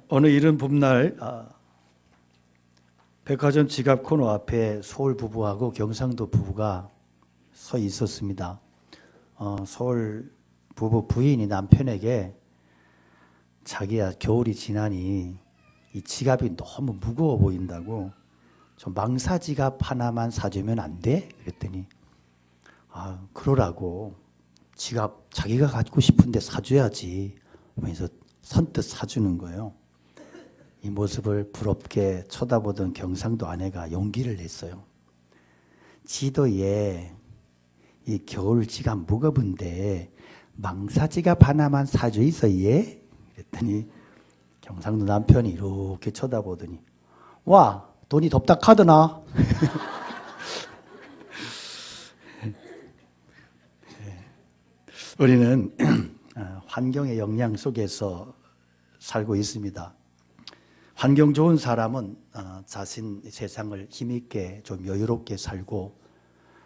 어느 이른 봄날 백화점 지갑 코너 앞에 서울 부부하고 경상도 부부가 서 있었습니다. 서울 부부 부인이 남편에게 자기야 겨울이 지나니 이 지갑이 너무 무거워 보인다고 좀 망사 지갑 하나만 사주면 안 돼? 그랬더니 그러라고 지갑 자기가 갖고 싶은데 사줘야지 하면서 선뜻 사주는 거예요. 이 모습을 부럽게 쳐다보던 경상도 아내가 용기를 냈어요. 지도 얘 이 겨울 지갑 무거운데 망사 지갑 하나만 사줘 있어 얘? 그랬더니 경상도 남편이 이렇게 쳐다보더니 와 돈이 덥다 카드나? 우리는 환경의 영향 속에서 살고 있습니다. 환경 좋은 사람은 자신 세상을 힘있게 좀 여유롭게 살고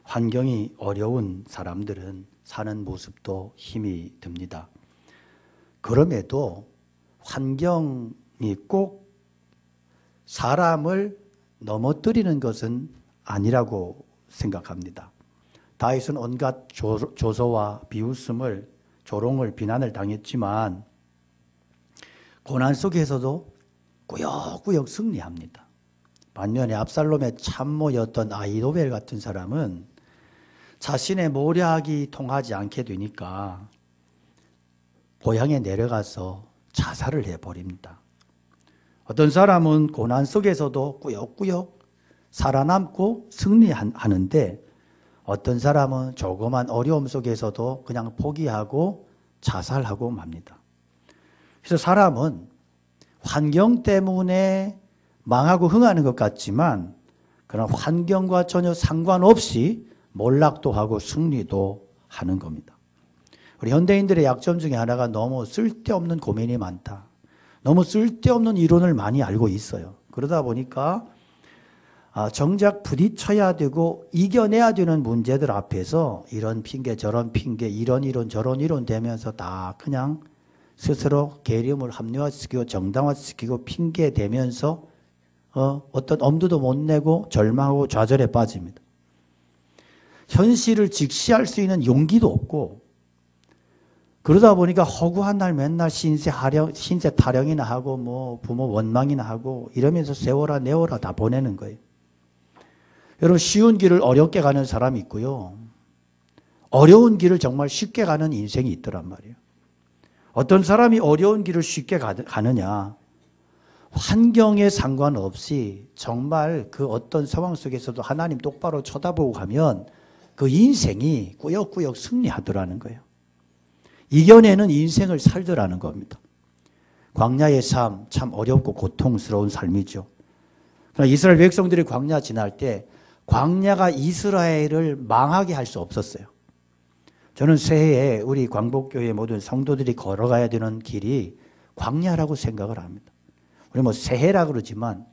환경이 어려운 사람들은 사는 모습도 힘이 듭니다. 그럼에도 환경이 꼭 사람을 넘어뜨리는 것은 아니라고 생각합니다. 다윗은 온갖 조소와 비웃음을 조롱을 비난을 당했지만 고난 속에서도 꾸역꾸역 승리합니다. 반면에 압살롬의 참모였던 아히도벨 같은 사람은 자신의 모략이 통하지 않게 되니까 고향에 내려가서 자살을 해버립니다. 어떤 사람은 고난 속에서도 꾸역꾸역 살아남고 승리하는데 어떤 사람은 조그만 어려움 속에서도 그냥 포기하고 자살하고 맙니다. 그래서 사람은 환경 때문에 망하고 흥하는 것 같지만 그런 환경과 전혀 상관없이 몰락도 하고 승리도 하는 겁니다. 우리 현대인들의 약점 중에 하나가 너무 쓸데없는 고민이 많다. 너무 쓸데없는 이론을 많이 알고 있어요. 그러다 보니까 정작 부딪혀야 되고 이겨내야 되는 문제들 앞에서 이런 핑계 저런 핑계 이런 이론 저런 이론 되면서 다 그냥 스스로 계름을 합리화시키고 정당화시키고 핑계 대면서 어떤 엄두도 못 내고 절망하고 좌절에 빠집니다. 현실을 직시할 수 있는 용기도 없고 그러다 보니까 허구한 날 맨날 신세 타령이나 하고 뭐 부모 원망이나 하고 이러면서 세워라 내워라 다 보내는 거예요. 여러분 쉬운 길을 어렵게 가는 사람이 있고요. 어려운 길을 정말 쉽게 가는 인생이 있더란 말이에요. 어떤 사람이 어려운 길을 쉽게 가느냐. 환경에 상관없이 정말 그 어떤 상황 속에서도 하나님 똑바로 쳐다보고 가면 그 인생이 꾸역꾸역 승리하더라는 거예요. 이겨내는 인생을 살더라는 겁니다. 광야의 삶 참 어렵고 고통스러운 삶이죠. 그러나 이스라엘 백성들이 광야 지날 때 광야가 이스라엘을 망하게 할 수 없었어요. 저는 새해에 우리 광복교회 모든 성도들이 걸어가야 되는 길이 광야라고 생각을 합니다. 우리 뭐 새해라 그러지만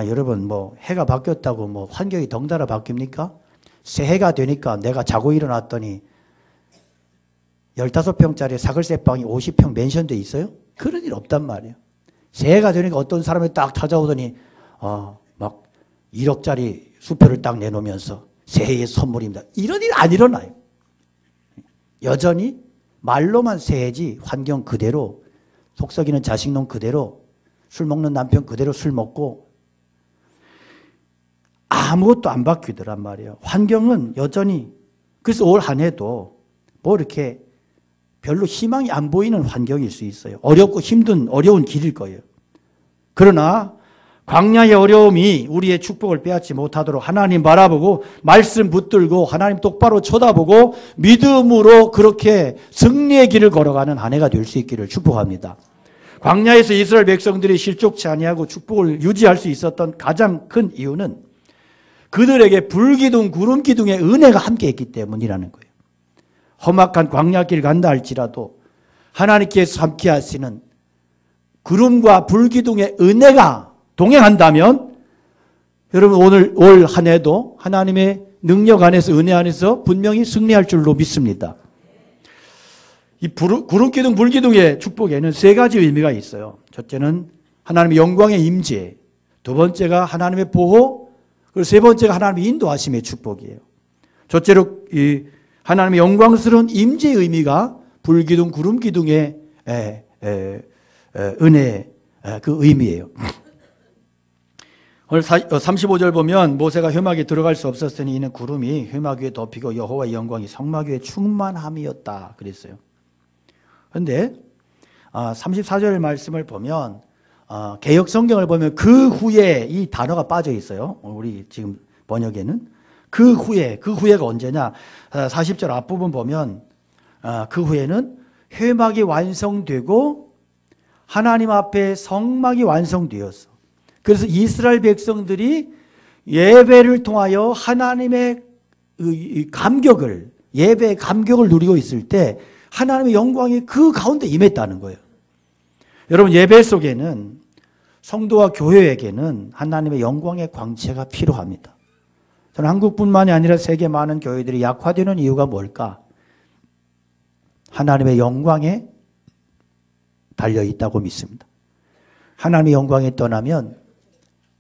여러분 뭐 해가 바뀌었다고 뭐 환경이 덩달아 바뀝니까? 새해가 되니까 내가 자고 일어났더니 15평짜리 사글세방이 50평 맨션돼 있어요? 그런 일 없단 말이에요. 새해가 되니까 어떤 사람이 딱 찾아오더니 막 1억짜리 수표를 딱 내놓으면서 새해의 선물입니다. 이런 일 안 일어나요. 여전히 말로만 새해지 환경 그대로 속썩이는 자식놈 그대로 술 먹는 남편 그대로 술 먹고 아무것도 안 바뀌더란 말이에요. 환경은 여전히 그래서 올 한 해도 뭐 이렇게 별로 희망이 안 보이는 환경일 수 있어요. 어렵고 힘든 어려운 길일 거예요. 그러나 광야의 어려움이 우리의 축복을 빼앗지 못하도록 하나님 바라보고 말씀 붙들고 하나님 똑바로 쳐다보고 믿음으로 그렇게 승리의 길을 걸어가는 한 해가 될 수 있기를 축복합니다. 광야에서 이스라엘 백성들이 실족치 아니하고 축복을 유지할 수 있었던 가장 큰 이유는 그들에게 불기둥 구름기둥의 은혜가 함께했기 때문이라는 거예요. 험악한 광야길 간다 할지라도 하나님께서 함께 하시는 구름과 불기둥의 은혜가 동행한다면 여러분 오늘 올 한 해도 하나님의 능력 안에서 은혜 안에서 분명히 승리할 줄로 믿습니다. 이 구름기둥, 불기둥의 축복에는 세 가지 의미가 있어요. 첫째는 하나님의 영광의 임재, 두 번째가 하나님의 보호, 그리고 세 번째가 하나님의 인도하심의 축복이에요. 첫째로 이 하나님의 영광스러운 임재의 의미가 불기둥, 구름기둥의 은혜, 그 의미예요. 오늘 35절 보면 모세가 회막에 들어갈 수 없었으니 이는 구름이 회막 위에 덮이고 여호와의 영광이 성막 위에 충만함이었다 그랬어요. 그런데 34절 말씀을 보면 개역 성경을 보면 그 후에 이 단어가 빠져 있어요. 우리 지금 번역에는 그 후에가 언제냐? 40절 앞부분 보면 그 후에는 회막이 완성되고 하나님 앞에 성막이 완성되었어. 그래서 이스라엘 백성들이 예배를 통하여 하나님의 감격을, 예배의 감격을 누리고 있을 때 하나님의 영광이 그 가운데 임했다는 거예요. 여러분, 예배 속에는 성도와 교회에게는 하나님의 영광의 광채가 필요합니다. 저는 한국뿐만이 아니라 세계 많은 교회들이 약화되는 이유가 뭘까? 하나님의 영광에 달려있다고 믿습니다. 하나님의 영광이 떠나면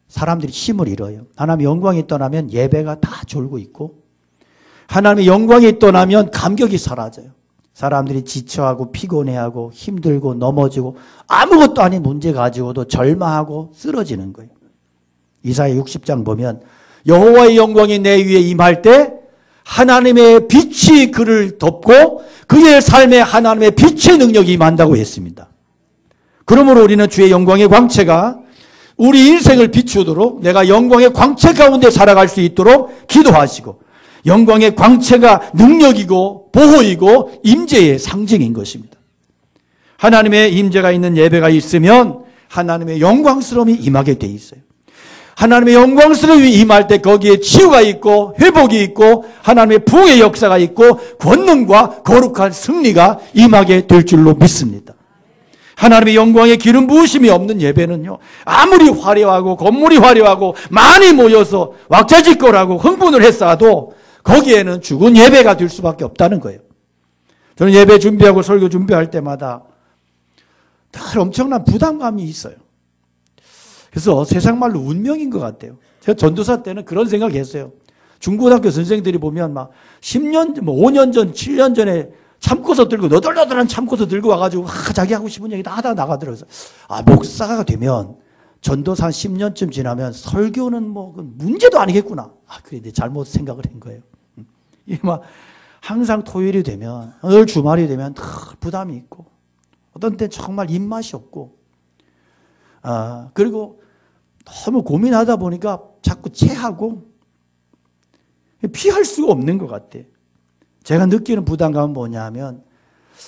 사람들이 힘을 잃어요. 하나님의 영광이 떠나면 예배가 다 졸고 있고, 하나님의 영광이 떠나면 감격이 사라져요. 사람들이 지쳐하고 피곤해하고 힘들고 넘어지고 아무것도 아닌 문제 가지고도 절망하고 쓰러지는 거예요. 이사야 60장 보면 여호와의 영광이 내 위에 임할 때 하나님의 빛이 그를 덮고 그의 삶에 하나님의 빛의 능력이 임한다고 했습니다. 그러므로 우리는 주의 영광의 광채가 우리 인생을 비추도록 내가 영광의 광채 가운데 살아갈 수 있도록 기도하시고, 영광의 광채가 능력이고 보호이고 임재의 상징인 것입니다. 하나님의 임재가 있는 예배가 있으면 하나님의 영광스러움이 임하게 돼 있어요. 하나님의 영광스러움이 임할 때 거기에 치유가 있고 회복이 있고 하나님의 부흥의 역사가 있고 권능과 거룩한 승리가 임하게 될 줄로 믿습니다. 하나님의 영광의 기름 부으심이 없는 예배는요, 아무리 화려하고 건물이 화려하고 많이 모여서 왁자지껄하고 흥분을 했어도 거기에는 죽은 예배가 될 수밖에 없다는 거예요. 저는 예배 준비하고 설교 준비할 때마다 늘 엄청난 부담감이 있어요. 그래서 세상 말로 운명인 것 같아요. 제가 전도사 때는 그런 생각했어요. 중고등학교 선생들이 보면 막 10년, 5년 전, 7년 전에 참고서 들고 너덜너덜한 참고서 들고 와가지고 자기 하고 싶은 얘기 다 하다 나가더라고요. 목사가 되면 전도사 한 10년쯤 지나면 설교는 뭐 문제도 아니겠구나. 그래, 내 잘못 생각을 한 거예요. 이게 막 항상 토요일이 되면, 늘 주말이 되면 늘 부담이 있고, 어떤 때는 정말 입맛이 없고, 그리고 너무 고민하다 보니까 자꾸 체하고 피할 수가 없는 것 같아. 제가 느끼는 부담감은 뭐냐면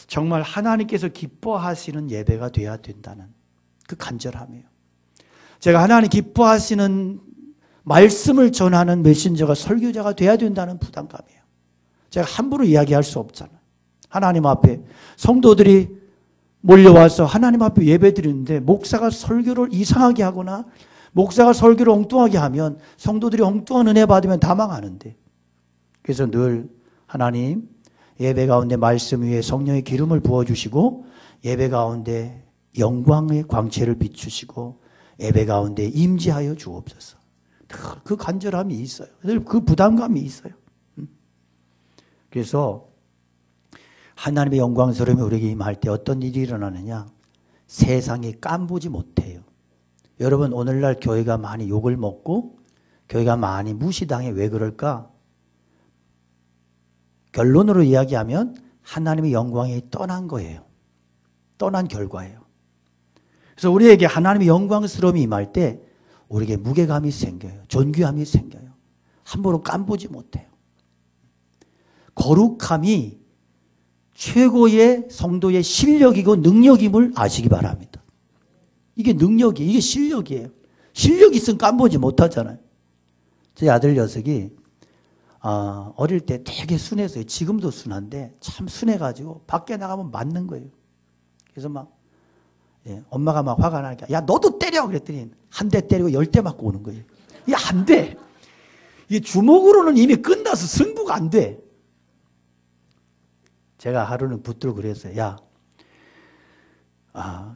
정말 하나님께서 기뻐하시는 예배가 돼야 된다는 그 간절함이에요. 제가 하나님 기뻐하시는 말씀을 전하는 메신저가, 설교자가 돼야 된다는 부담감이에요. 제가 함부로 이야기할 수 없잖아요. 하나님 앞에 성도들이 몰려와서 하나님 앞에 예배 드리는데 목사가 설교를 이상하게 하거나 목사가 설교를 엉뚱하게 하면 성도들이 엉뚱한 은혜 받으면 다 망하는데, 그래서 늘 하나님 예배 가운데 말씀 위에 성령의 기름을 부어주시고 예배 가운데 영광의 광채를 비추시고 예배 가운데 임재하여 주옵소서. 그 간절함이 있어요. 그 부담감이 있어요. 그래서 하나님의 영광스러움이 우리에게 임할 때 어떤 일이 일어나느냐? 세상이 깐보지 못해요. 여러분, 오늘날 교회가 많이 욕을 먹고 교회가 많이 무시당해. 왜 그럴까? 결론으로 이야기하면 하나님의 영광이 떠난 거예요. 떠난 결과예요. 그래서 우리에게 하나님의 영광스러움이 임할 때 우리에게 무게감이 생겨요. 존귀함이 생겨요. 함부로 깐보지 못해요. 거룩함이 최고의 성도의 실력이고 능력임을 아시기 바랍니다. 이게 능력이에요. 이게 실력이에요. 실력이 있으면 깐보지 못하잖아요. 제 아들 녀석이 어릴 때 되게 순했어요. 지금도 순한데 참 순해가지고 밖에 나가면 맞는 거예요. 그래서 막 엄마가 막 화가 나니까 야 너도 때려 그랬더니 한 대 때리고 10대 맞고 오는 거예요. 이게 안 돼. 이 주먹으로는 이미 끝나서 승부가 안 돼. 제가 하루는 붙들고 그랬어요. 야,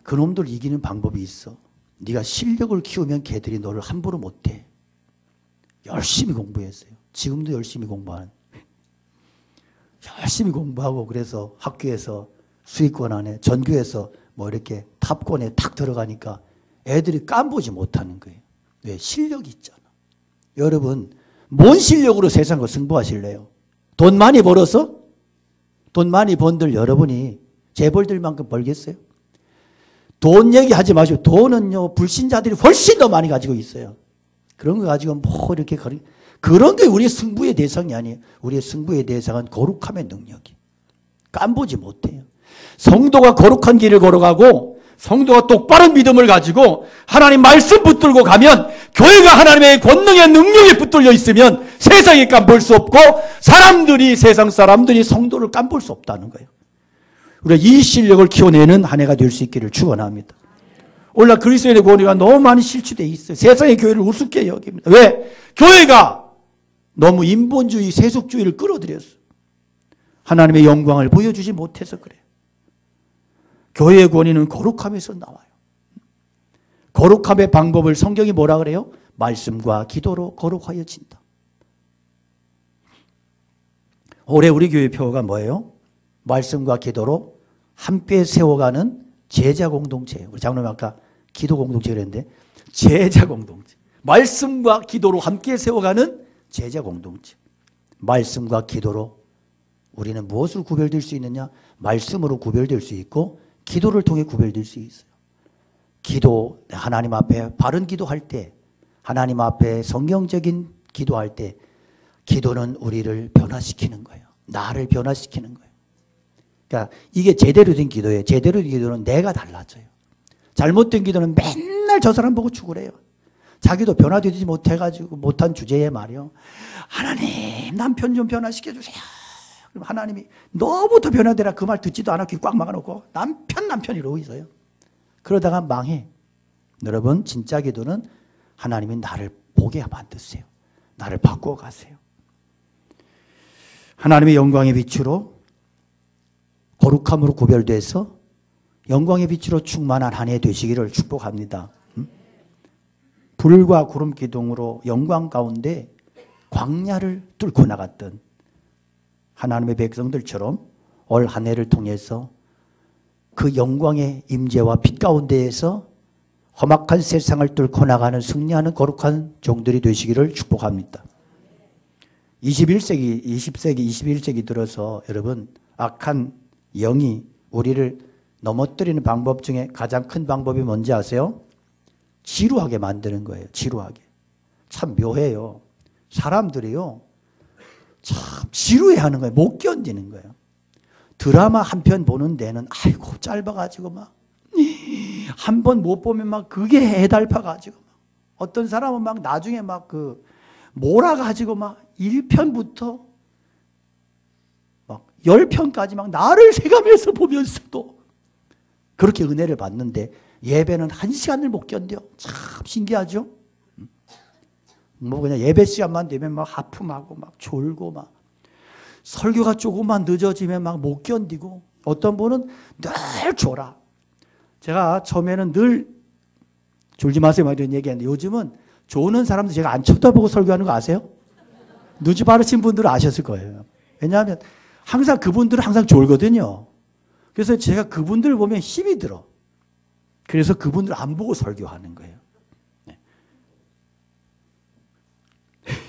그놈들 이기는 방법이 있어. 네가 실력을 키우면 걔들이 너를 함부로 못해. 열심히 공부했어요. 지금도 열심히 공부하는. 열심히 공부하고 그래서 학교에서 수익권 안에 전교에서 뭐 이렇게 탑권에 탁 들어가니까 애들이 깜보지 못하는 거예요. 왜? 실력이 있잖아. 여러분, 뭔 실력으로 세상과 승부하실래요? 돈 많이 벌어서? 돈 많이 번들 여러분이 재벌들만큼 벌겠어요? 돈 얘기하지 마시고, 돈은요 불신자들이 훨씬 더 많이 가지고 있어요. 그런 거 가지고 뭐 이렇게 그런 게 우리의 승부의 대상이 아니에요. 우리의 승부의 대상은 거룩함의 능력이. 깜보지 못해요. 성도가 거룩한 길을 걸어가고 성도가 똑바른 믿음을 가지고 하나님 말씀 붙들고 가면, 교회가 하나님의 권능의 능력에 붙들려 있으면 세상이 깜볼 수 없고 세상 사람들이 성도를 깜볼 수 없다는 거예요. 우리가 이 실력을 키워내는 한 해가 될 수 있기를 축원합니다. 오늘날 그리스도인의 권위가 너무 많이 실추되어 있어요. 세상의 교회를 우습게 여깁니다. 왜? 교회가 너무 인본주의, 세속주의를 끌어들였어. 하나님의 영광을 보여주지 못해서 그래요. 교회의 권위는 거룩함에서 나와요. 거룩함의 방법을 성경이 뭐라 그래요? 말씀과 기도로 거룩하여진다. 올해 우리 교회 표어가 뭐예요? 말씀과 기도로 함께 세워가는 제자 공동체예요. 우리 장로님 아까 기도 공동체 그랬는데 제자 공동체. 말씀과 기도로 함께 세워가는 제자 공동체. 말씀과 기도로 우리는 무엇으로 구별될 수 있느냐? 말씀으로 구별될 수 있고 기도를 통해 구별될 수 있어요. 기도, 하나님 앞에 바른 기도할 때, 하나님 앞에 성경적인 기도할 때 기도는 우리를 변화시키는 거예요. 나를 변화시키는 거예요. 그러니까 이게 제대로 된 기도예요. 제대로 된 기도는 내가 달라져요. 잘못된 기도는 맨날 저 사람 보고 죽으래요. 자기도 변화되지 못해가지고 못한 주제에 말이요. 하나님 남편 좀 변화시켜주세요. 그럼 하나님이 너부터 변화되라 그 말 듣지도 않아 귀 꽉 막아놓고 남편 이러고 있어요. 그러다가 망해. 여러분 진짜 기도는 하나님이 나를 보게 만드세요. 나를 바꾸어 가세요. 하나님의 영광의 빛으로 거룩함으로 구별돼서 영광의 빛으로 충만한 한 해 되시기를 축복합니다. 불과 구름 기둥으로 영광 가운데 광야를 뚫고 나갔던 하나님의 백성들처럼 올 한 해를 통해서 그 영광의 임재와 빛 가운데에서 험악한 세상을 뚫고 나가는 승리하는 거룩한 종들이 되시기를 축복합니다. 21세기, 20세기, 21세기 들어서 여러분 악한 영이 우리를 넘어뜨리는 방법 중에 가장 큰 방법이 뭔지 아세요? 지루하게 만드는 거예요. 지루하게. 참 묘해요. 사람들이요. 참 지루해하는 거예요. 못 견디는 거예요. 드라마 한 편 보는 데는 아이고 짧아가지고 막 한 번 못 보면 막 그게 해달파가지고 어떤 사람은 막 나중에 막 그 몰아가지고 막 1편부터 막 10편까지 막 나를 새가면서 보면서도 그렇게 은혜를 받는데 예배는 1시간을 못 견뎌. 참 신기하죠? 뭐 그냥 예배 시간만 되면 막 하품하고 막 졸고 막 설교가 조금만 늦어지면 막 못 견디고 어떤 분은 늘 졸아. 제가 처음에는 늘 졸지 마세요 막 이런 얘기했는데 요즘은 조는 사람들 제가 안 쳐다보고 설교하는 거 아세요? 눈치 빠르신 분들은 아셨을 거예요. 왜냐하면 항상 그분들은 항상 졸거든요. 그래서 제가 그분들 보면 힘이 들어. 그래서 그분들 안 보고 설교하는 거예요. 네.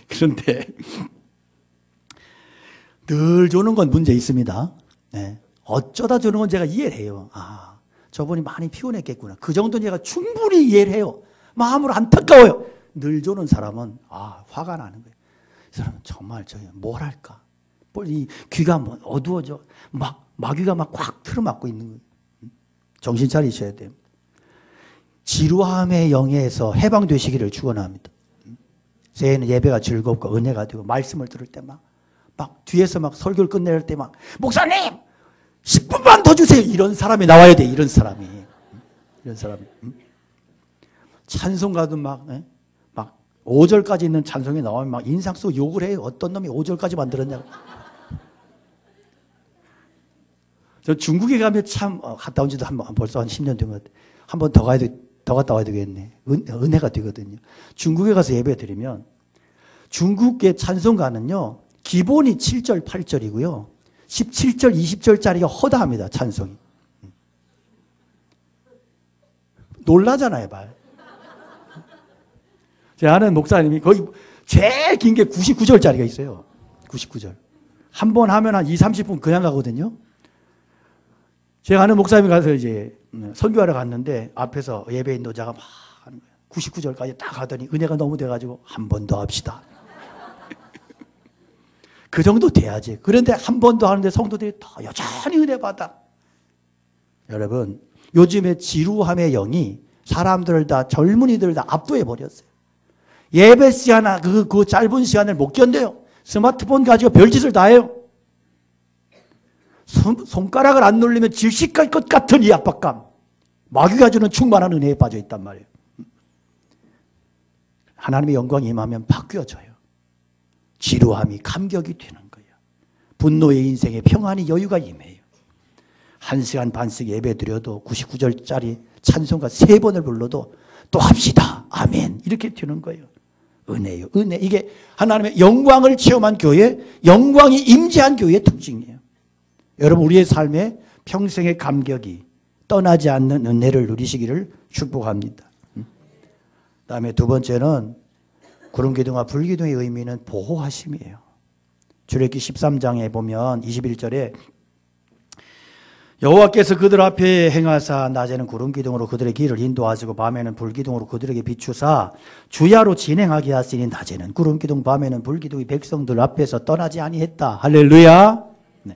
그런데 늘 조는 건 문제 있습니다. 네. 어쩌다 조는 건 제가 이해를 해요. 아, 저분이 많이 피곤했겠구나. 그 정도는 제가 충분히 이해를 해요. 마음으로 안타까워요. 늘 조는 사람은 화가 나는 거예요. 이 사람은 정말 뭘 할까? 이 귀가 뭐 어두워져. 마귀가 막 꽉 틀어막고 있는 거예요. 정신 차리셔야 돼요. 지루함의 영에서 해방되시기를 축원합니다. 새해는 예배가 즐겁고 은혜가 되고 말씀을 들을 때 막 뒤에서 막 설교를 끝낼 때 막 목사님 10분만 더 주세요. 이런 사람이 나와야 돼. 이런 사람이. 찬송가도 막 5절까지 있는 찬송이 나오면 막 인상 쓰고 욕을 해요. 어떤 놈이 5절까지 만들었냐고. 저 중국에 가면 참 갔다 온 지도 벌써 한 10년 된 것 같아요. 한 번 더 더 갔다 와야 되겠네. 은혜가 되거든요. 중국에 가서 예배 드리면 중국의 찬송가는요. 기본이 7절, 8절이고요. 17절, 20절짜리가 허다합니다. 찬송이. 놀라잖아요, 말. 제가 아는 목사님이 거의 제일 긴 게 99절짜리가 있어요. 99절. 한 번 하면 한 30분 그냥 가거든요. 제가 아는 목사님이 가서 이제 선교하러 갔는데 앞에서 예배 인도자가 막 하는 거예요. 99절까지 딱 하더니 은혜가 너무 돼가지고 한 번 더 합시다. 그 정도 돼야지. 그런데 한 번 더 하는데 성도들이 더 여전히 은혜 받아. 여러분, 요즘에 지루함의 영이 사람들을 다, 젊은이들을 다 압도해 버렸어요. 예배 시간, 그 짧은 시간을 못 견뎌요. 스마트폰 가지고 별짓을 다 해요. 손가락을 안 눌리면 질식할 것 같은 이 압박감. 마귀가 주는 충만한 은혜에 빠져 있단 말이에요. 하나님의 영광이 임하면 바뀌어져요. 지루함이 감격이 되는 거예요. 분노의 인생에 평안이 여유가 임해요. 1시간 반씩 예배 드려도 99절짜리 찬송가 3번을 불러도 또 합시다. 아멘. 이렇게 되는 거예요. 은혜요. 은혜. 이게 하나님의 영광을 체험한 교회, 영광이 임재한 교회의 특징이에요. 여러분, 우리의 삶에 평생의 감격이 떠나지 않는 은혜를 누리시기를 축복합니다. 그다음에 두 번째는 구름기둥과 불기둥의 의미는 보호하심이에요. 출애굽기 13장에 보면 21절에 여호와께서 그들 앞에 행하사 낮에는 구름기둥으로 그들의 길을 인도하시고 밤에는 불기둥으로 그들에게 비추사 주야로 진행하게 하시니 낮에는 구름기둥 밤에는 불기둥이 백성들 앞에서 떠나지 아니했다. 할렐루야. 네.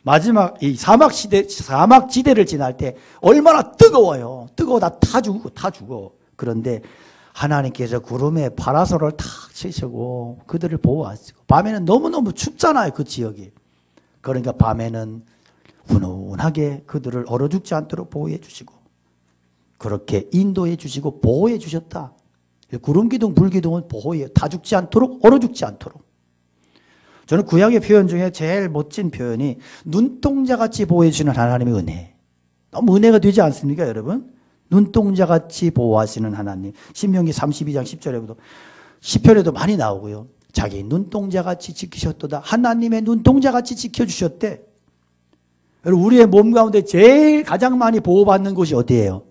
마지막 이 사막지대를 지날 때 얼마나 뜨거워요. 뜨거워 다 죽어. 그런데 하나님께서 구름에 파라솔을 탁 치시고 그들을 보호하시고 밤에는 너무너무 춥잖아요. 그 지역이. 그러니까 밤에는 훈훈하게 그들을 얼어 죽지 않도록 보호해 주시고 그렇게 인도해 주시고 보호해 주셨다. 구름기둥 불기둥은 보호해요. 다 죽지 않도록 얼어 죽지 않도록. 저는 구약의 표현 중에 제일 멋진 표현이 눈동자같이 보호해 주시는 하나님의 은혜. 너무 은혜가 되지 않습니까 여러분? 눈동자같이 보호하시는 하나님. 신명기 32장 10절에도 10편에도 많이 나오고요. 자기 눈동자같이 지키셨도다. 하나님의 눈동자같이 지켜주셨대. 우리의 몸 가운데 제일 가장 많이 보호받는 곳이 어디예요?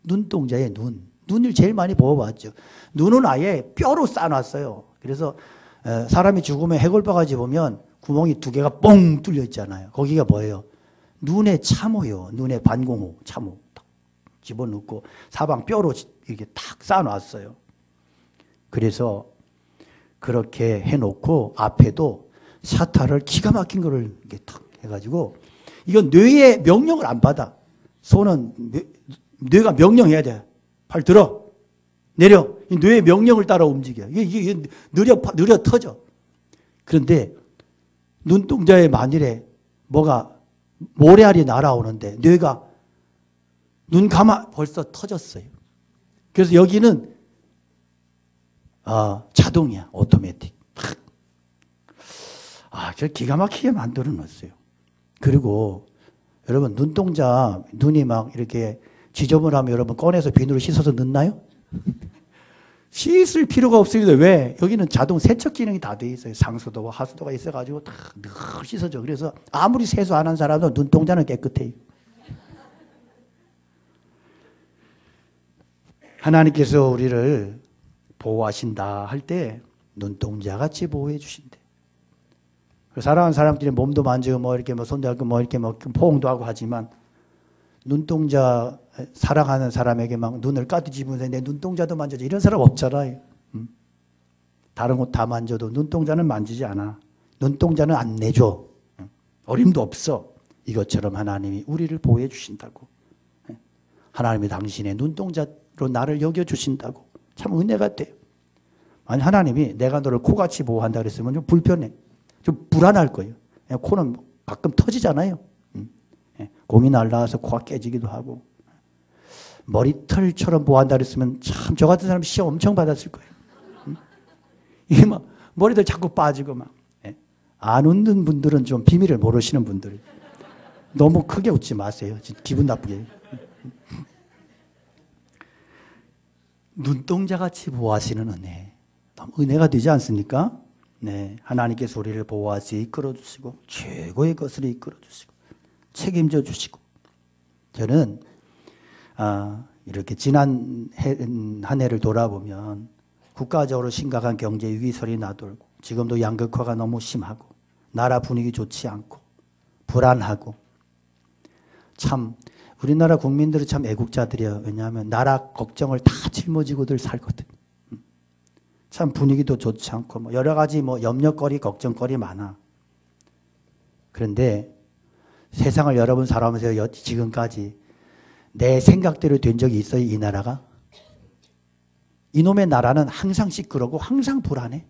눈동자의 눈. 눈을 제일 많이 보호받죠. 눈은 아예 뼈로 쌓아놨어요. 그래서 사람이 죽으면 해골바가지 보면 구멍이 2개가 뻥 뚫려 있잖아요. 거기가 뭐예요? 눈의 참호요. 눈의 반공호, 참호. 딱 집어넣고 사방 뼈로 이렇게 탁 쌓아놨어요. 그래서 그렇게 해놓고 앞에도 사타를 기가 막힌 거를 이렇게 탁 해가지고 이건 뇌의 명령을 안 받아. 손은 뇌가 명령해야 돼. 팔 들어. 내려. 이 뇌의 명령을 따라 움직여. 이게 느려 터져. 그런데 눈동자에 만일에 뭐가 모래알이 날아오는데 뇌가 눈 감아 벌써 터졌어요. 그래서 여기는 자동이야. 오토매틱. 저 기가 막히게 만들어 놨어요. 그리고 여러분 눈동자 눈이 막 이렇게 지저분하면 여러분 꺼내서 비누로 씻어서 넣나요? 씻을 필요가 없습니다. 왜? 여기는 자동 세척 기능이 다 돼 있어요. 상수도와 하수도가 있어가지고 다 늘 씻어줘. 그래서 아무리 세수 안 한 사람도 눈동자는 깨끗해요. 하나님께서 우리를 보호하신다 할 때 눈동자같이 보호해 주신대. 사랑하는 사람끼리 몸도 만지고 뭐 이렇게 뭐 손도 하고 뭐 이렇게 뭐 포옹도 하고 하지만 눈동자 사랑하는 사람에게 막 눈을 까뒤집으면서 내 눈동자도 만져줘 이런 사람 없잖아요. 다른 곳 다 만져도 눈동자는 만지지 않아. 눈동자는 안 내줘. 어림도 없어. 이것처럼 하나님이 우리를 보호해 주신다고. 하나님이 당신의 눈동자로 나를 여겨주신다고. 참 은혜가 돼요. 아니 하나님이 내가 너를 코같이 보호한다 그랬으면 좀 불편해. 좀 불안할 거예요. 코는 가끔 터지잖아요. 곰이 날라와서 코가 깨지기도 하고. 머리털처럼 보호한다 그랬으면 참 저 같은 사람 시험 엄청 받았을 거예요. 이게 막 머리들 자꾸 빠지고 막. 안 웃는 분들은 좀 비밀을 모르시는 분들. 너무 크게 웃지 마세요. 기분 나쁘게. 눈동자같이 보호하시는 은혜. 너무 은혜가 되지 않습니까? 네, 하나님께서 우리를 보호하시 이끌어주시고 최고의 것으로 이끌어주시고 책임져 주시고. 저는 이렇게 지난 한 해를 돌아보면 국가적으로 심각한 경제 위기설이 나돌고 지금도 양극화가 너무 심하고 나라 분위기 좋지 않고 불안하고 참 우리나라 국민들은 참 애국자들이에요. 왜냐하면 나라 걱정을 다 짊어지고들 살거든. 참 분위기도 좋지 않고 뭐 여러 가지 뭐 염려거리 걱정거리 많아. 그런데 세상을 여러분 살아오면서 지금까지 내 생각대로 된 적이 있어요, 이 나라가? 이놈의 나라는 항상 시끄러고 항상 불안해.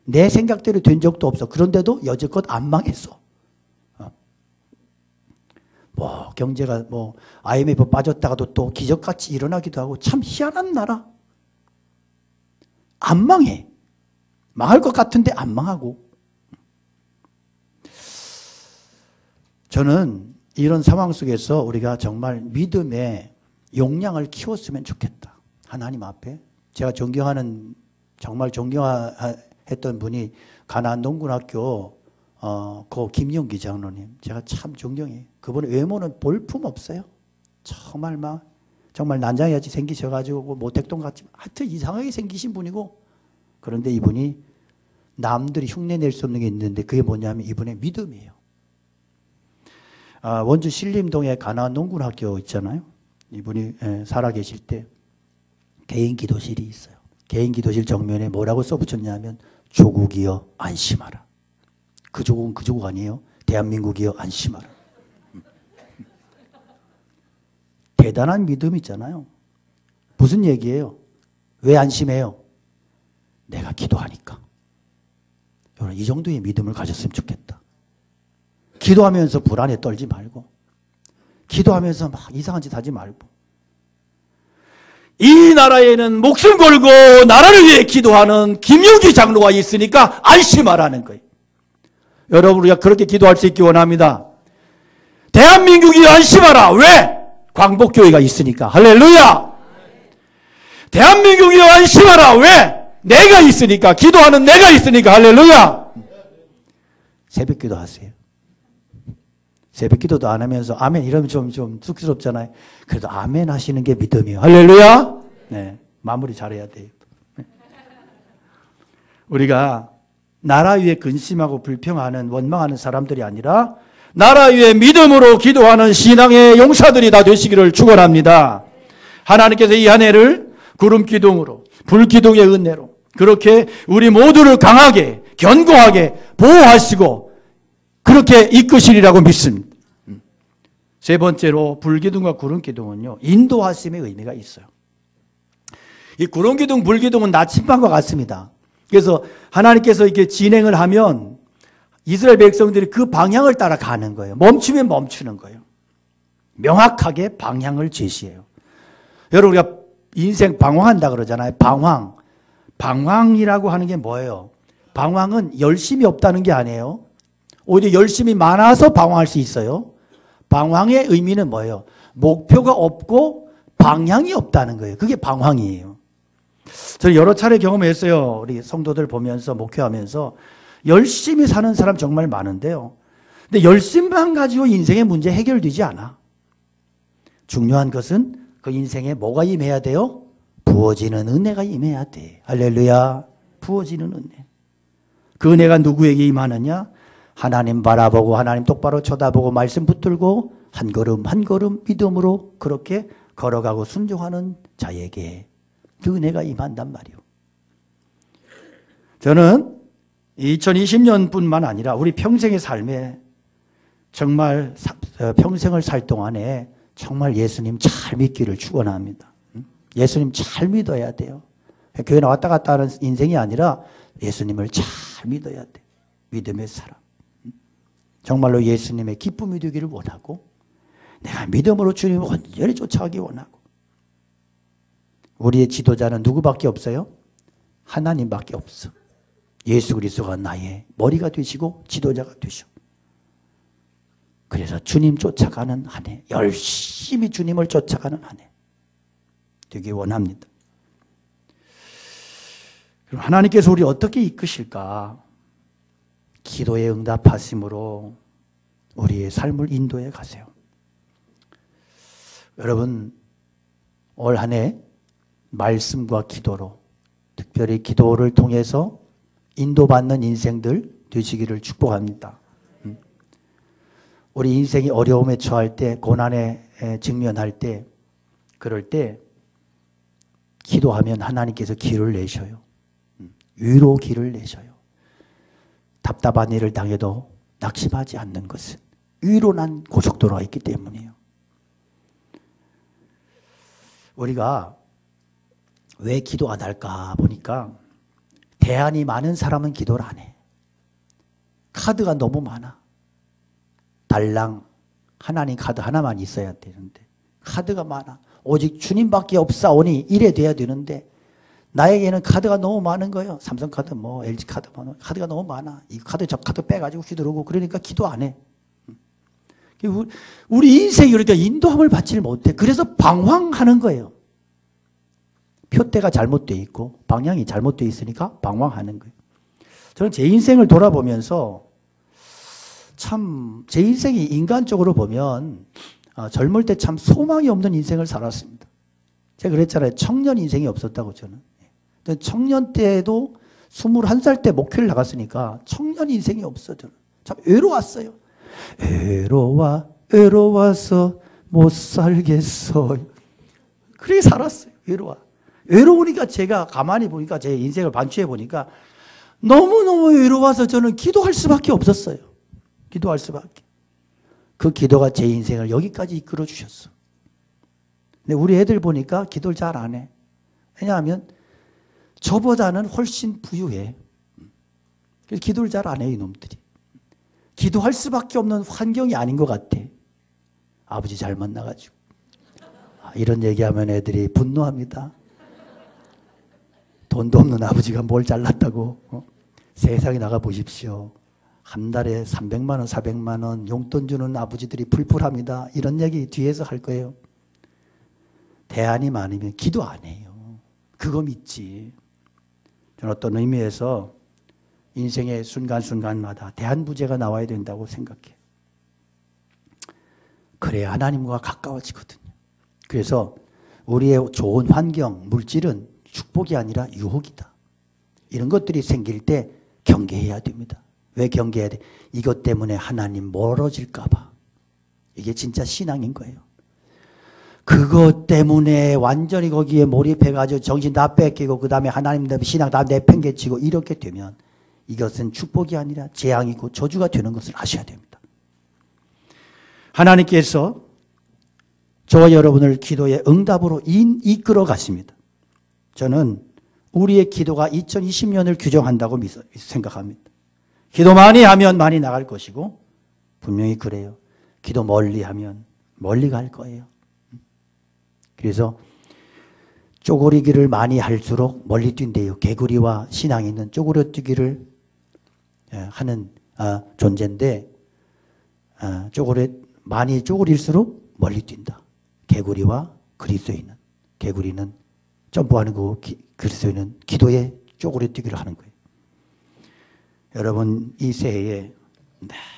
내 생각대로 된 적도 없어. 그런데도 여지껏 안 망했어. 뭐 경제가 뭐 IMF 빠졌다가도 또 기적같이 일어나기도 하고 참 희한한 나라. 안 망해. 망할 것 같은데 안 망하고. 저는 이런 상황 속에서 우리가 정말 믿음의 용량을 키웠으면 좋겠다. 하나님 앞에. 제가 존경하는 정말 존경했던 분이 가나안 농군학교 고 김용기 장로님. 제가 참 존경해요. 그분의 외모는 볼품 없어요. 정말 난장이같이 생기셔가지고 모택동같이 하여튼 이상하게 생기신 분이고, 그런데 이분이 남들이 흉내낼 수 없는 게 있는데 그게 뭐냐면 이분의 믿음이에요. 원주 신림동에 가나안 농군학교 있잖아요. 이분이 살아계실 때 개인 기도실이 있어요. 개인 기도실 정면에 뭐라고 써붙였냐면 조국이여 안심하라. 그 조국은 그 조국 아니에요. 대한민국이여 안심하라. 대단한 믿음 있잖아요. 무슨 얘기예요? 왜 안심해요? 내가 기도하니까. 여러분, 이 정도의 믿음을 가졌으면 좋겠다. 기도하면서 불안에 떨지 말고, 기도하면서 막 이상한 짓 하지 말고, 이 나라에는 목숨 걸고 나라를 위해 기도하는 김용기 장로가 있으니까 안심하라는 거예요. 여러분, 우리가 그렇게 기도할 수 있기 원합니다. 대한민국이 안심하라. 왜? 광복교회가 있으니까. 할렐루야. 대한민국이 안심하라. 왜? 내가 있으니까. 기도하는 내가 있으니까. 할렐루야. 새벽 기도 하세요. 새벽 기도도 안 하면서 아멘 이러면 좀 쑥스럽잖아요. 그래도 아멘 하시는 게 믿음이에요. 할렐루야. 네, 마무리 잘해야 돼요. 우리가 나라 위에 근심하고 불평하는 원망하는 사람들이 아니라 나라 위에 믿음으로 기도하는 신앙의 용사들이 다 되시기를 축원합니다. 하나님께서 이 한 해를 구름기둥으로 불기둥의 은혜로 그렇게 우리 모두를 강하게 견고하게 보호하시고 그렇게 이끄시리라고 믿습니다. 세 번째로 불기둥과 구름기둥은요, 인도하심의 의미가 있어요. 이 구름기둥, 불기둥은 나침반과 같습니다. 그래서 하나님께서 이렇게 진행을 하면 이스라엘 백성들이 그 방향을 따라 가는 거예요. 멈추면 멈추는 거예요. 명확하게 방향을 제시해요. 여러분, 우리가 인생 방황한다 그러잖아요. 방황. 방황이라고 하는 게 뭐예요? 방황은 열심이 없다는 게 아니에요. 오히려 열심이 많아서 방황할 수 있어요. 방황의 의미는 뭐예요? 목표가 없고 방향이 없다는 거예요. 그게 방황이에요. 저는 여러 차례 경험했어요. 우리 성도들 보면서 목회하면서 열심히 사는 사람 정말 많은데요. 근데 열심만 가지고 인생의 문제 해결되지 않아. 중요한 것은 그 인생에 뭐가 임해야 돼요? 부어지는 은혜가 임해야 돼. 할렐루야. 부어지는 은혜. 그 은혜가 누구에게 임하느냐? 하나님 바라보고 하나님 똑바로 쳐다보고 말씀 붙들고 한 걸음 한 걸음 믿음으로 그렇게 걸어가고 순종하는 자에게 그 은혜가 임한단 말이에요. 저는 2020년뿐만 아니라 우리 평생의 삶에 정말 평생을 살 동안에 정말 예수님 잘 믿기를 축원합니다. 예수님 잘 믿어야 돼요. 교회 나왔다 갔다 하는 인생이 아니라 예수님을 잘 믿어야 돼. 믿음의 사람. 정말로 예수님의 기쁨이 되기를 원하고 내가 믿음으로 주님을 온전히 쫓아가기 원하고 우리의 지도자는 누구밖에 없어요? 하나님밖에 없어. 예수 그리스도가 나의 머리가 되시고 지도자가 되셔. 그래서 주님 쫓아가는 한 해, 열심히 주님을 쫓아가는 한 해 되기 원합니다. 그럼 하나님께서 우리 어떻게 이끄실까? 기도에 응답하심으로 우리의 삶을 인도해 가세요. 여러분, 올 한 해 말씀과 기도로, 특별히 기도를 통해서 인도받는 인생들 되시기를 축복합니다. 우리 인생이 어려움에 처할 때, 고난에 직면할 때, 그럴 때 기도하면 하나님께서 길을 내셔요. 위로 길을 내셔요. 답답한 일을 당해도 낙심하지 않는 것은 위로 난 고속도로가 있기 때문이에요. 우리가 왜 기도 안 할까 보니까 대안이 많은 사람은 기도를 안 해. 카드가 너무 많아. 달랑 하나님 카드 하나만 있어야 되는데 카드가 많아. 오직 주님밖에 없사오니 이래 돼야 되는데 나에게는 카드가 너무 많은 거예요. 삼성카드, LG카드, 카드가 너무 많아. 이 카드, 저 카드 빼가지고 휘두르고 그러니까 기도 안 해. 우리 인생이 그러니까 인도함을 받지를 못해. 그래서 방황하는 거예요. 표대가 잘못되어 있고 방향이 잘못되어 있으니까 방황하는 거예요. 저는 제 인생을 돌아보면서 참 제 인생이 인간적으로 보면 젊을 때 참 소망이 없는 인생을 살았습니다. 제가 그랬잖아요. 청년 인생이 없었다고 저는. 청년 때에도 21살 때 목회를 나갔으니까 청년 인생이 없어 저는. 참 외로웠어요. 외로워서 못 살겠어. 그렇게 살았어요. 외로우니까 제가 가만히 보니까 제 인생을 반추해 보니까 너무너무 외로워서 저는 기도할 수밖에 없었어요. 기도할 수밖에. 그 기도가 제 인생을 여기까지 이끌어 주셨어. 근데 우리 애들 보니까 기도를 잘 안 해. 왜냐하면 저보다는 훨씬 부유해. 그래서 기도를 잘 안 해요, 이놈들이. 기도할 수밖에 없는 환경이 아닌 것 같아. 아버지 잘 만나가지고. 이런 얘기하면 애들이 분노합니다. 돈도 없는 아버지가 뭘 잘났다고. 세상에 나가 보십시오. 한 달에 300만 원, 400만 원 용돈 주는 아버지들이 불풀합니다. 이런 얘기 뒤에서 할 거예요. 대안이 많으면 기도 안 해요. 그거 믿지. 저는 어떤 의미에서 인생의 순간순간마다 대안부재가 나와야 된다고 생각해요. 그래야 하나님과 가까워지거든요. 그래서 우리의 좋은 환경, 물질은 축복이 아니라 유혹이다. 이런 것들이 생길 때 경계해야 됩니다. 왜 경계해야 돼? 이것 때문에 하나님 멀어질까 봐. 이게 진짜 신앙인 거예요. 그것 때문에 완전히 거기에 몰입해가지고 정신 다 뺏기고 그 다음에 하나님 신앙 다 내팽개치고 이렇게 되면 이것은 축복이 아니라 재앙이고 저주가 되는 것을 아셔야 됩니다. 하나님께서 저와 여러분을 기도의 응답으로 이끌어 가십니다. 저는 우리의 기도가 2020년을 규정한다고 생각합니다. 기도 많이 하면 많이 나갈 것이고 분명히 그래요. 기도 멀리 하면 멀리 갈 거예요. 그래서 쪼그리기를 많이 할수록 멀리 뛴대요. 개구리와 신앙인은 쪼그려뛰기를 하는 존재인데 많이 쪼그릴수록 멀리 뛴다. 개구리와 그리스도인은. 개구리는 점프하는 거고 그리스도인은 기도에 쪼그려뛰기를 하는 거예요. 여러분 이 새해에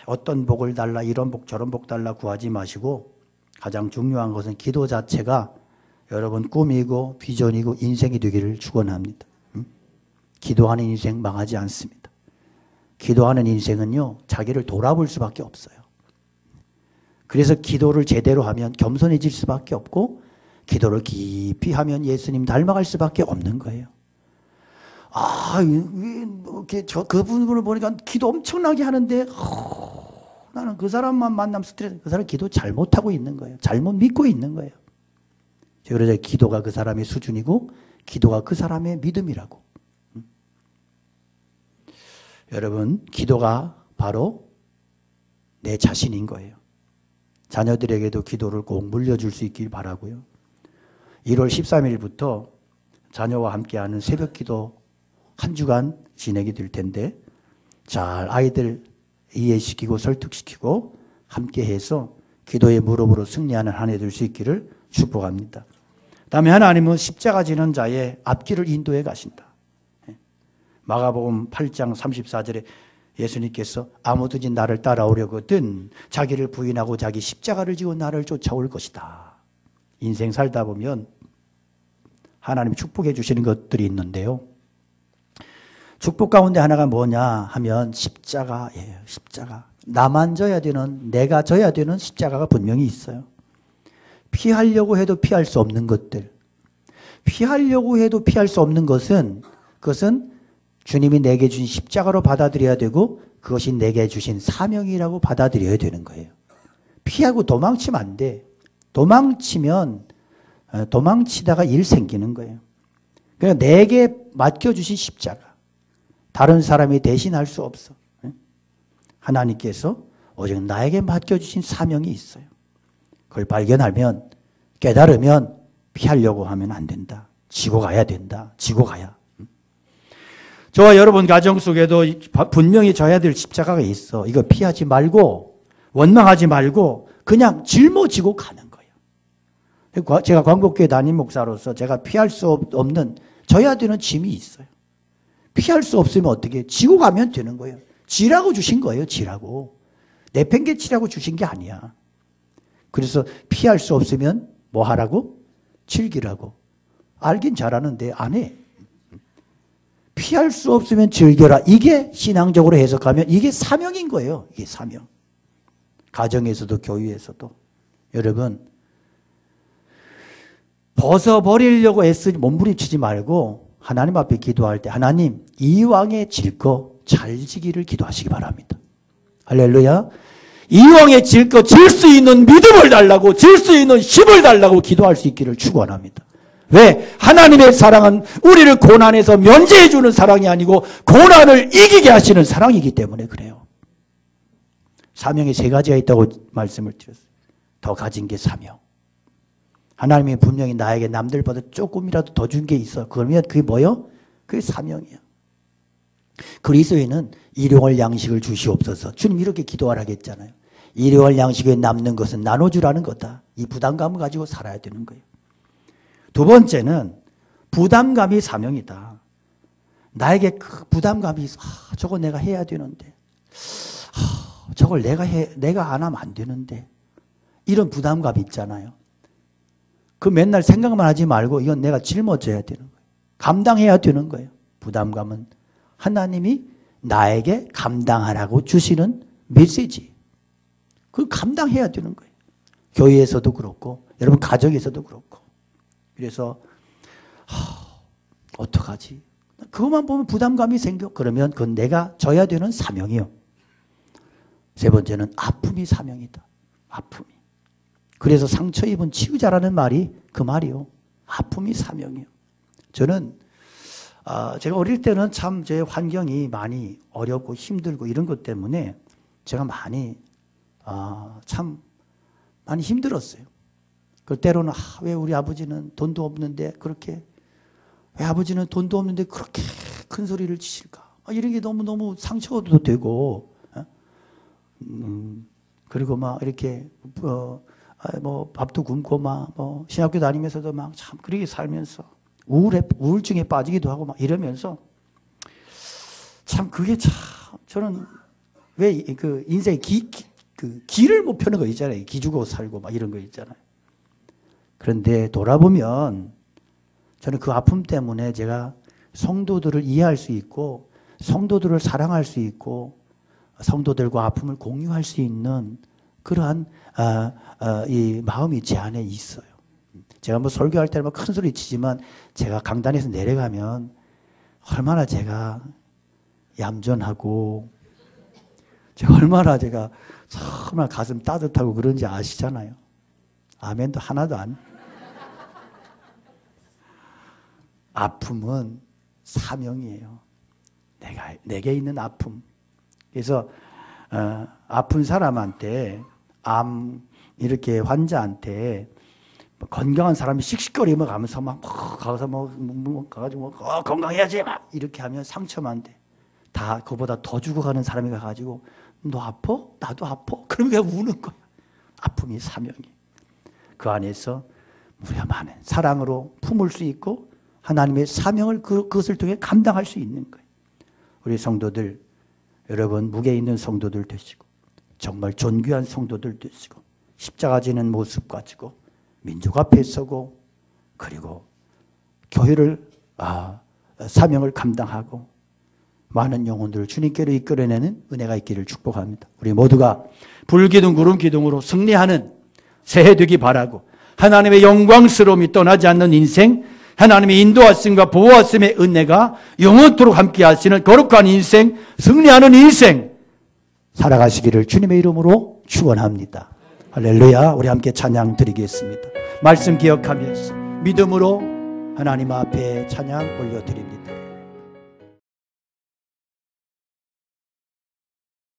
어떤 복을 달라 이런 복 저런 복 달라 구하지 마시고 가장 중요한 것은 기도 자체가 여러분 꿈이고 비전이고 인생이 되기를 축원합니다. 기도하는 인생 망하지 않습니다. 기도하는 인생은요 자기를 돌아볼 수밖에 없어요. 그래서 기도를 제대로 하면 겸손해질 수밖에 없고 기도를 깊이 하면 예수님 닮아갈 수밖에 없는 거예요. 그분을 보니까 기도 엄청나게 하는데 나는 그 사람만 만나면 스트레스. 그 사람 기도 잘못하고 있는 거예요. 잘못 믿고 있는 거예요. 그래서 기도가 그 사람의 수준이고 기도가 그 사람의 믿음이라고. 여러분 기도가 바로 내 자신인 거예요. 자녀들에게도 기도를 꼭 물려줄 수 있길 바라고요. 1월 13일부터 자녀와 함께하는 새벽기도 한 주간 진행이 될 텐데 잘 아이들 이해시키고 설득시키고 함께해서 기도의 무릎으로 승리하는 한 해 될 수 있기를 축복합니다. 다음에 하나님은 십자가 지는 자의 앞길을 인도해 가신다. 마가복음 8장 34절에 예수님께서 아무든지 나를 따라오려거든 자기를 부인하고 자기 십자가를 지고 나를 쫓아올 것이다. 인생 살다 보면 하나님이 축복해 주시는 것들이 있는데요. 축복 가운데 하나가 뭐냐 하면 십자가예요. 십자가. 나만 져야 되는, 내가 져야 되는 십자가가 분명히 있어요. 피하려고 해도 피할 수 없는 것들. 피하려고 해도 피할 수 없는 것은 그것은 주님이 내게 주신 십자가로 받아들여야 되고 그것이 내게 주신 사명이라고 받아들여야 되는 거예요. 피하고 도망치면 안 돼. 도망치다가 일 생기는 거예요. 그러니까 내게 맡겨주신 십자가. 다른 사람이 대신할 수 없어. 하나님께서 오직 나에게 맡겨주신 사명이 있어요. 그걸 발견하면, 깨달으면 피하려고 하면 안 된다. 지고 가야 된다. 지고 가야. 저와 여러분 가정 속에도 분명히 져야 될 십자가가 있어. 이거 피하지 말고, 원망하지 말고 그냥 짊어지고 가는 거예요. 제가 광복교회 담임 목사로서 제가 피할 수 없는, 져야 되는 짐이 있어요. 피할 수 없으면 어떻게 지고 가면 되는 거예요. 지라고 주신 거예요. 지라고. 내팽개치라고 주신 게 아니야. 그래서 피할 수 없으면 뭐 하라고? 즐기라고. 알긴 잘하는데 안 해. 피할 수 없으면 즐겨라. 이게 신앙적으로 해석하면 이게 사명인 거예요. 이게 사명. 가정에서도 교회에서도. 여러분 벗어버리려고 애쓰지 몸부림치지 말고 하나님 앞에 기도할 때 하나님 이왕에 질 거 잘 지기를 기도하시기 바랍니다. 할렐루야. 이왕에 질 거 질 수 있는 믿음을 달라고 질 수 있는 힘을 달라고 기도할 수 있기를 축원합니다. 왜? 하나님의 사랑은 우리를 고난에서 면제해 주는 사랑이 아니고 고난을 이기게 하시는 사랑이기 때문에 그래요. 사명이 세 가지가 있다고 말씀을 드렸어요. 더 가진 게 사명. 하나님이 분명히 나에게 남들보다 조금이라도 더 준 게 있어. 그러면 그게 뭐요? 그게 사명이야. 그리스도인은 일용할 양식을 주시옵소서. 주님 이렇게 기도하라고 했잖아요. 일용할 양식에 남는 것은 나눠주라는 거다. 이 부담감을 가지고 살아야 되는 거예요. 두 번째는 부담감이 사명이다. 나에게 그 부담감이 있어. 저거 내가 해야 되는데. 저걸 내가 안 하면 안 되는데. 이런 부담감이 있잖아요. 그 맨날 생각만 하지 말고 이건 내가 짊어져야 되는 거예요. 감당해야 되는 거예요. 부담감은 하나님이 나에게 감당하라고 주시는 메시지. 그걸 감당해야 되는 거예요. 교회에서도 그렇고 여러분 가정에서도 그렇고. 그래서 어떡하지? 그것만 보면 부담감이 생겨. 그러면 그건 내가 져야 되는 사명이요. 세 번째는 아픔이 사명이다. 아픔이. 그래서 상처 입은 치유자라는 말이 그 말이요. 아픔이 사명이요. 저는 제가 어릴 때는 참 제 환경이 많이 어렵고 힘들고 이런 것 때문에 제가 많이 참 많이 힘들었어요. 그 때로는 왜 우리 아버지는 돈도 없는데 그렇게 왜 아버지는 돈도 없는데 그렇게 큰 소리를 치실까? 이런 게 너무너무 상처도 되고 그리고 막 이렇게 뭐 밥도 굶고 막 뭐 신학교 다니면서도 막 참 그렇게 살면서 우울증에 빠지기도 하고 막 이러면서 참 그게 참 저는 왜 그 인생의 그 길을 못 펴는 거 있잖아요. 기죽어 살고 막 이런 거 있잖아요. 그런데 돌아보면 저는 그 아픔 때문에 제가 성도들을 이해할 수 있고 성도들을 사랑할 수 있고 성도들과 아픔을 공유할 수 있는 그러한 이 마음이 제 안에 있어요. 제가 뭐 설교할 때는 큰 소리 치지만 제가 강단에서 내려가면 얼마나 제가 얌전하고 얼마나 제가 정말 가슴 따뜻하고 그런지 아시잖아요. 아멘도 하나도 안. 아픔은 사명이에요. 내게 있는 아픔. 그래서 아픈 사람한테 이렇게 환자한테 건강한 사람이 씩씩거리며 가면서 막 가서 가가지고 건강해야지 막 이렇게 하면 상처만 돼. 다 그보다 더 죽어가는 사람이 가가지고 너 아파? 나도 아파? 그러면 그냥 우는 거야. 아픔이 사명이. 그 안에서 우리가 많은 사랑으로 품을 수 있고 하나님의 사명을 그것을 통해 감당할 수 있는 거예요. 우리 성도들, 여러분 무게 있는 성도들 되시고 정말 존귀한 성도들 되시고 십자가 지는 모습 가지고 민족 앞에 서고 그리고 교회를 사명을 감당하고 많은 영혼들을 주님께로 이끌어내는 은혜가 있기를 축복합니다. 우리 모두가 불기둥 구름기둥으로 승리하는 새해 되기 바라고 하나님의 영광스러움이 떠나지 않는 인생, 하나님의 인도하심과 보호하심의 은혜가 영원토록 함께 하시는 거룩한 인생, 승리하는 인생 살아가시기를 주님의 이름으로 축원합니다. 할렐루야. 우리 함께 찬양 드리겠습니다. 말씀 기억하면서 믿음으로 하나님 앞에 찬양 올려드립니다.